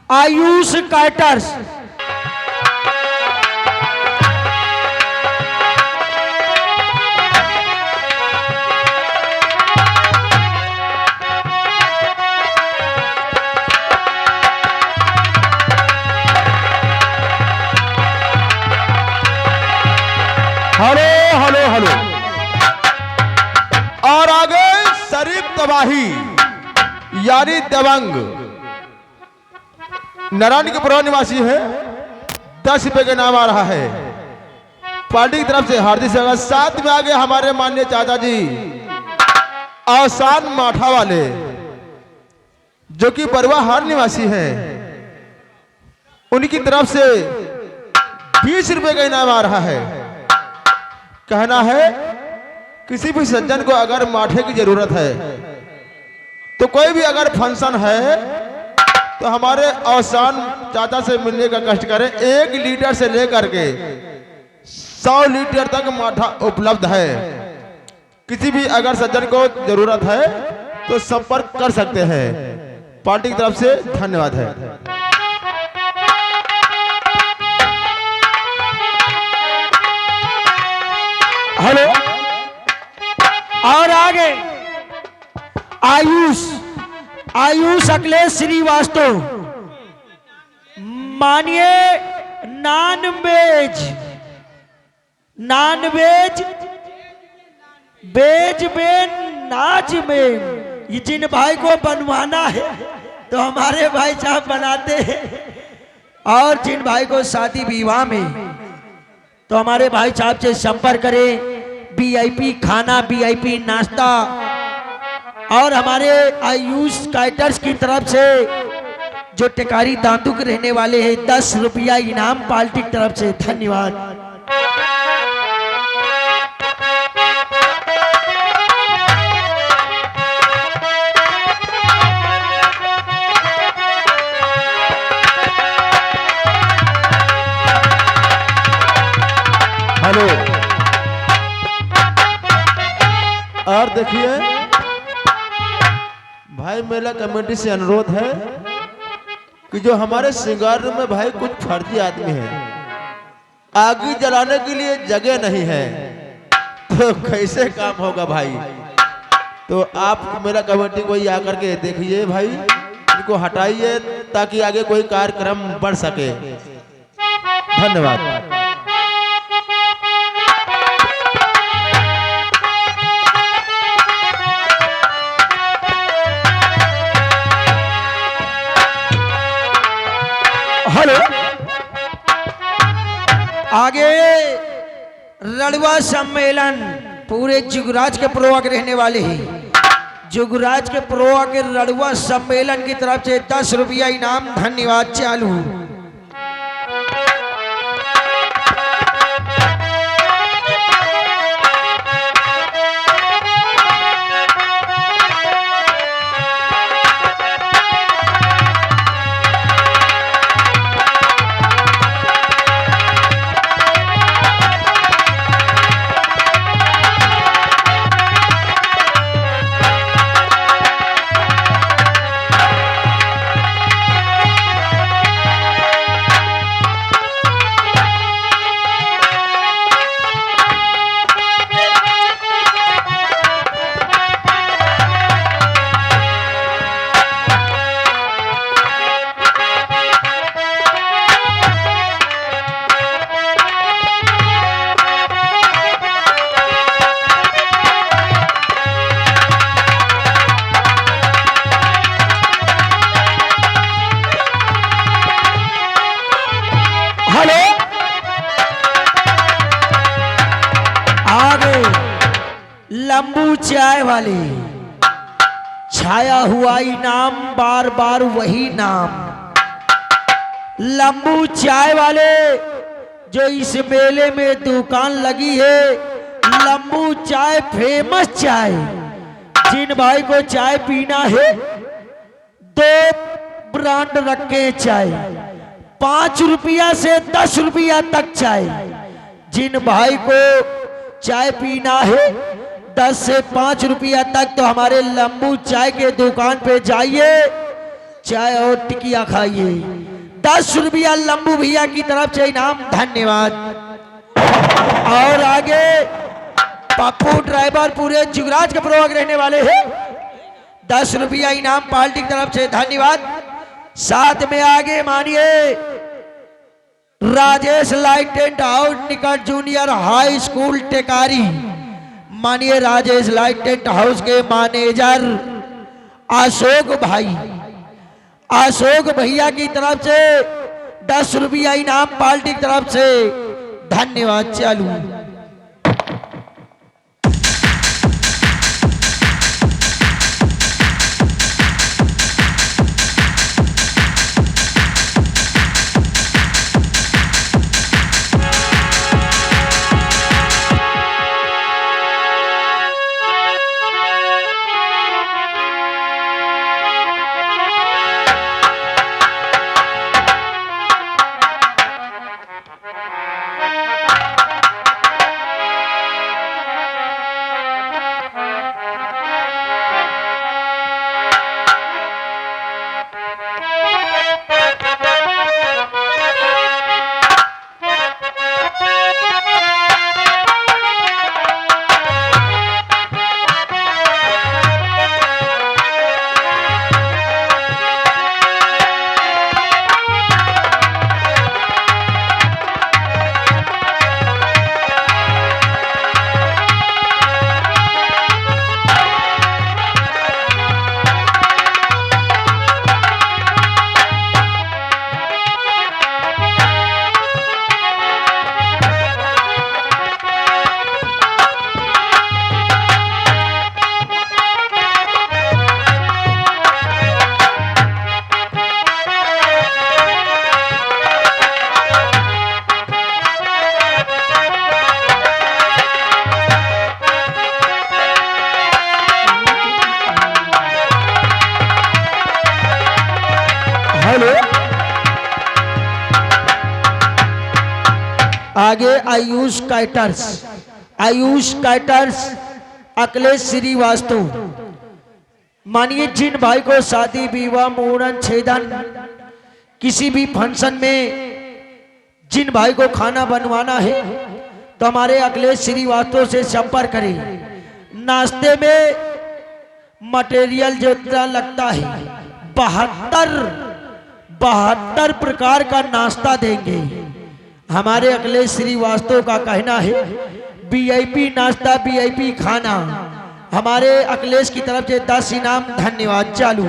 Ayush caters. Hello hello hello. और आगे शरीफ तबाही यानी दबंग नारायणपुर निवासी है। 10 रुपए का नाम आ रहा है पार्टी की तरफ से हार्दिक स्वागत। साथ में आगे हमारे माननीय चाचा जी आसान माठा वाले जो कि बरवा हार निवासी हैं, उनकी तरफ से 20 रुपए का इनाम आ रहा है। कहना है किसी भी सज्जन को अगर माठे की जरूरत है तो कोई भी अगर फंक्शन है तो हमारे आसान चाचा से मिलने का कष्ट करें। 1 लीटर से लेकर के 100 लीटर तक माठा उपलब्ध है। किसी भी अगर सज्जन को जरूरत है तो संपर्क कर सकते हैं। पार्टी की तरफ से धन्यवाद है। हेलो। और आगे आयुष अखिलेश श्रीवास्तव मानिए नॉन वेज वेज में नाच में ये जिन भाई को बनवाना है तो हमारे भाई साहब बनाते हैं, और जिन भाई को शादी विवाह में तो हमारे भाई साहब से संपर्क करें। वीआईपी खाना, वीआईपी नाश्ता, और हमारे आयुष कैटर्स की तरफ से जो टेकारी दांतुक रहने वाले हैं 10 रुपया इनाम पार्टी की तरफ से। धन्यवाद। हेलो। और देखिए भाई मेला कमेटी से अनुरोध है कि जो हमारे श्रृंगार रूम में भाई कुछ फर्जी आदमी है, आग जलाने के लिए जगह नहीं है तो कैसे काम होगा भाई। तो आप मेला कमेटी को ही आकर के देखिए भाई, इनको हटाइए ताकि आगे कोई कार्यक्रम बढ़ सके। धन्यवाद। हेलो। आगे रड़वा सम्मेलन पूरे जुगराज के प्रोवा के रहने वाले हैं। जुगराज के प्रोवा के रड़वा सम्मेलन की तरफ से 10 रुपया इनाम। धन्यवाद। चालू। लंबू चाय वाले छाया हुआ इनाम, बार बार वही नाम। लंबू चाय वाले जो इस मेले में दुकान लगी है, लंबू चाय फेमस चाय। जिन भाई को चाय पीना है 2 ब्रांड रखे चाय, 5 रुपया से 10 रुपया तक चाय। जिन भाई को चाय पीना है 10 से 5 रुपया तक तो हमारे लंबू चाय के दुकान पे जाइए। चाय और टिकिया खाइए। 10 रुपया लंबू भैया की तरफ से इनाम, धन्यवाद। और आगे पप्पू ड्राइवर पूरे जुगराज के प्रयोग रहने वाले हैं, 10 रुपया इनाम पार्टी की तरफ से, धन्यवाद। साथ में आगे मानिए राजेश लाइट टेंट हाउस निकट जूनियर हाई स्कूल टेकारी, मानिए राजेश लाइट टेंट हाउस के मैनेजर अशोक भाई, अशोक भैया की तरफ से 10 रुपया इनाम पार्टी की तरफ से, धन्यवाद। चालू आगे आयुष काइटर्स, आयुष काइटर्स अखिलेश श्रीवास्तव, मानिए जिन भाई को शादी विवाह मुंडन छेदन किसी भी फंक्शन में जिन भाई को खाना बनवाना है तो हमारे अखिलेश श्रीवास्तव से संपर्क करें। नाश्ते में मटेरियल जितना लगता है 72 प्रकार का नाश्ता देंगे। हमारे अखिलेश श्रीवास्तव का कहना है वीआईपी नाश्ता वीआईपी खाना, हमारे अखिलेश की तरफ से 10 इनाम, धन्यवाद। चालू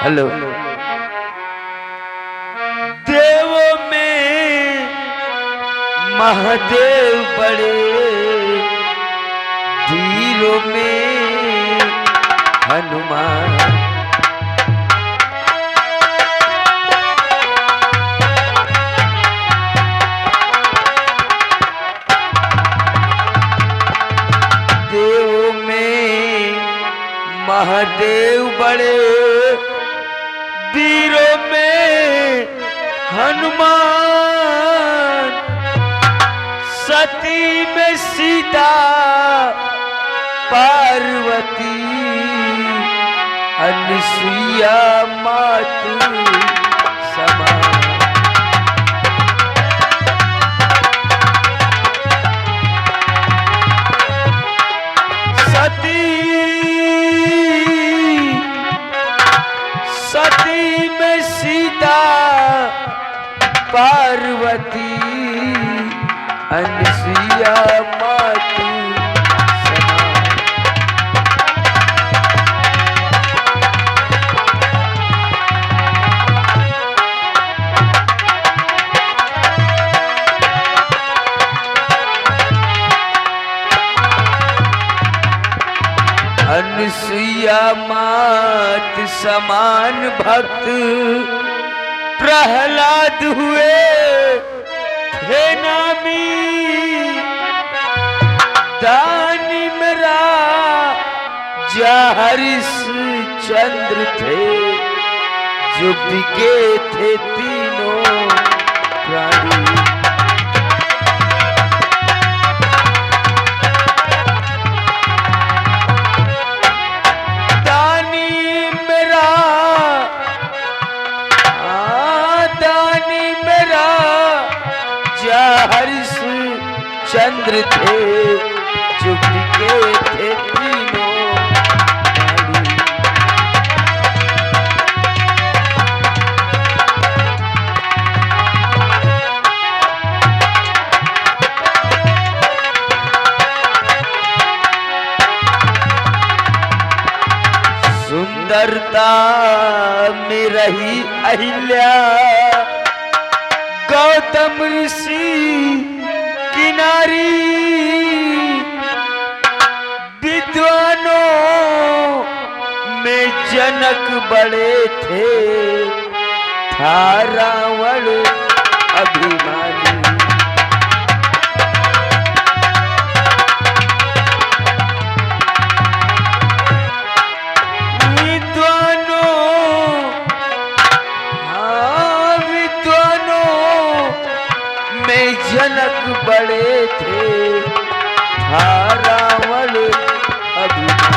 हेलो। देवों में महादेव बड़े, वीरों में हनुमान। देवों में महादेव बड़े, वीरों में हनुमान। सती में सीता पार्वती, अनुसुईया मातु समान। सती में सीता पार्वती, अनुसुईया मातु समान। अनुसुईया मात समान भक्त प्रहलाद हुए थे नामी। दानी मेरा हरिश चंद्र थे, जो बिके थे तीनों प्राणी। हरिश चंद्र थे, जो बिके थे तीनों प्राणी। सुंदरता में रही अहिल्या, गौतम ऋषि की नारी। विद्वानों में जनक बड़े थे, था रावण अभिमानी। जनक बड़े थे, था रावण अभिमानी।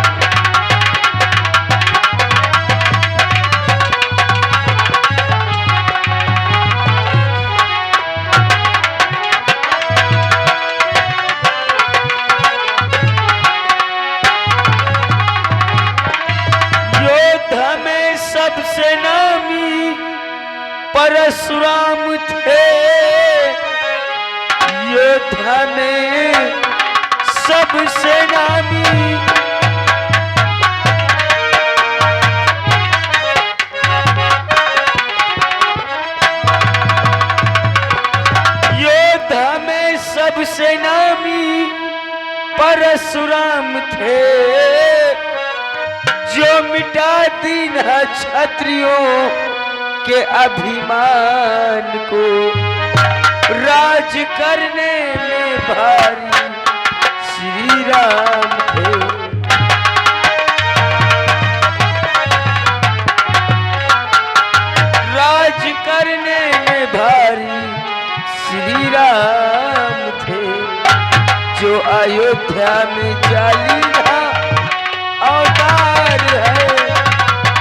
योद्धा में सबसे नामी परशुराम थे। योद्धा में सबसे नामी योद्धा में सबसे नामी परशुराम थे, जो मिटा दीन क्षत्रियों के अभिमान को। राज करने में भारी श्री राम थे। राज करने में भारी श्री राम थे, जो अयोध्या में जालिया अवतार है।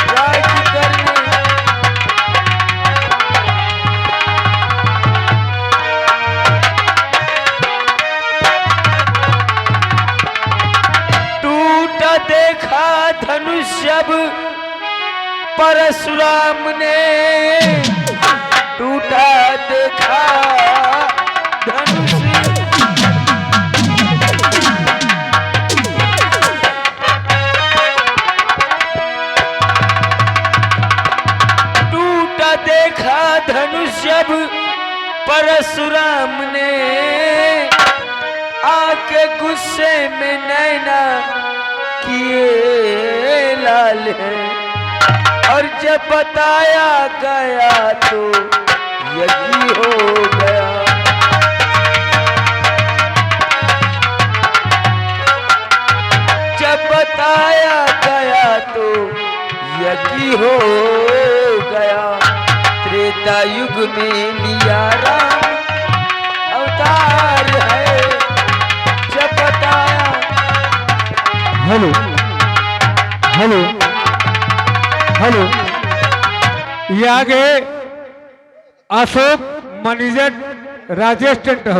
राज करने देखा धनुष्य अब परशुराम ने, टूटा देखा धनुष। परशुराम ने आके गुस्से में नैना किए लाल है, और जब बताया गया तो यकी हो गया। जब बताया गया तो यकी हो गया। त्रेता युग में लिया राम अवतार है, जब बताया। हेलो हेलो हेलो, ये आगे Ashok manager Rajesh tent house.